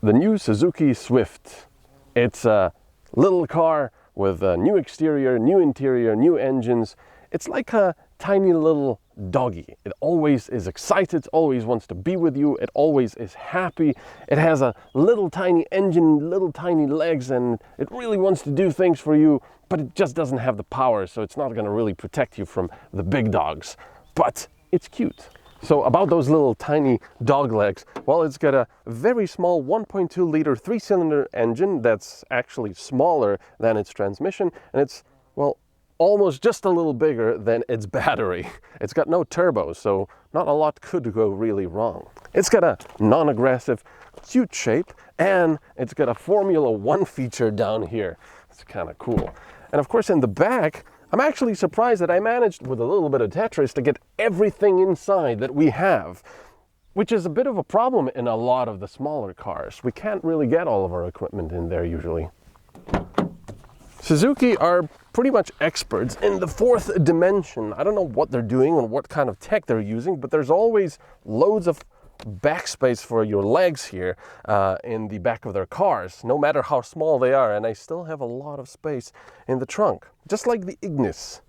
the new Suzuki Swift. It's a little car with a new exterior, new interior, new engines. It's like a tiny little doggy. It always is excited, always wants to be with you, it always is happy. It has a little tiny engine, little tiny legs, and it really wants to do things for you, but it just doesn't have the power, so it's not going to really protect you from the big dogs. But it's cute. So about those little tiny dog legs, well, it's got a very small 1.2 liter 3-cylinder engine that's actually smaller than its transmission, and it's, well, almost just a little bigger than its battery. It's got no turbo, so not a lot could go really wrong. It's got a non-aggressive, cute shape, and it's got a Formula 1 feature down here. It's kind of cool. And of course in the back, I'm actually surprised that I managed with a little bit of Tetris to get everything inside that we have, which is a bit of a problem in a lot of the smaller cars. We can't really get all of our equipment in there usually. Suzuki are pretty much experts in the fourth dimension. I don't know what they're doing and what kind of tech they're using, but there's always loads of backspace for your legs here in the back of their cars, no matter how small they are, and I still have a lot of space in the trunk, just like the Ignis.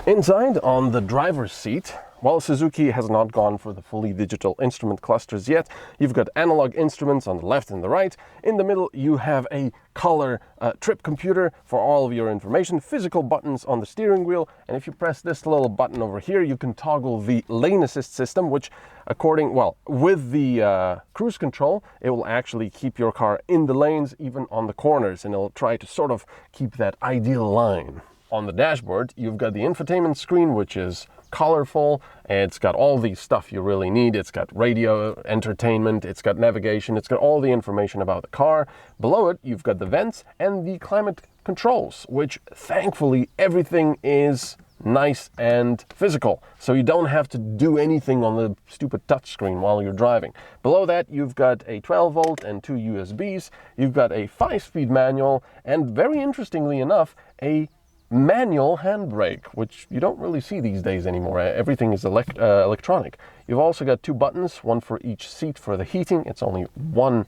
Inside on the driver's seat, while Suzuki has not gone for the fully digital instrument clusters yet, you've got analog instruments on the left and the right. In the middle, you have a color trip computer for all of your information, physical buttons on the steering wheel, and if you press this little button over here, you can toggle the lane assist system, which with the cruise control, it will actually keep your car in the lanes, even on the corners, and it'll try to sort of keep that ideal line. On the dashboard, you've got the infotainment screen, which is colorful. It's got all the stuff you really need. It's got radio, entertainment, it's got navigation, it's got all the information about the car. Below it, you've got the vents and the climate controls, which thankfully everything is nice and physical. So you don't have to do anything on the stupid touchscreen while you're driving. Below that, you've got a 12 volt and 2 USBs. You've got a 5-speed manual, and very interestingly enough, a manual handbrake, which you don't really see these days anymore. Everything is electronic. You've also got 2 buttons, one for each seat for the heating. It's only one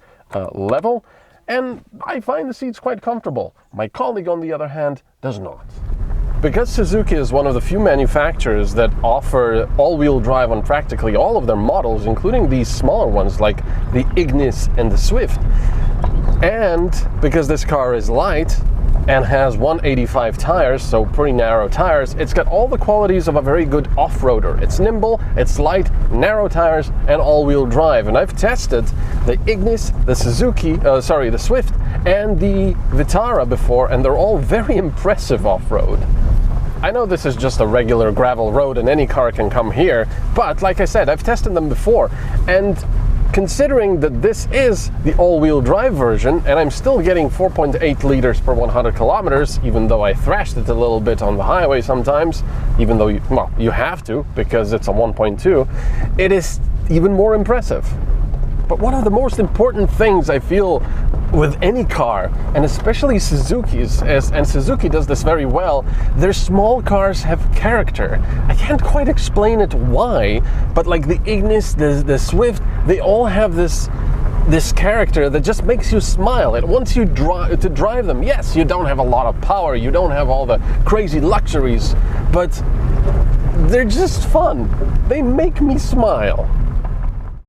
level, and I find the seats quite comfortable. My colleague, on the other hand, does not. Because Suzuki is one of the few manufacturers that offer all-wheel drive on practically all of their models, including these smaller ones like the Ignis and the Swift, and because this car is light and has 185 tires, so pretty narrow tires, it's got all the qualities of a very good off-roader. It's nimble, it's light, narrow tires, and all-wheel drive. And I've tested the Ignis, the Swift, and the Vitara before, and they're all very impressive off-road. I know this is just a regular gravel road and any car can come here, but like I said, I've tested them before, and considering that this is the all-wheel drive version, and I'm still getting 4.8 liters per 100 kilometers, even though I thrashed it a little bit on the highway sometimes, even though you have to, because it's a 1.2, it is even more impressive. But one of the most important things I feel with any car, and especially Suzuki's, and Suzuki does this very well, their small cars have character. I can't quite explain it why, but like the Ignis, the Swift, they all have this character that just makes you smile. It wants you to drive them. Yes, you don't have a lot of power, you don't have all the crazy luxuries, but they're just fun. They make me smile.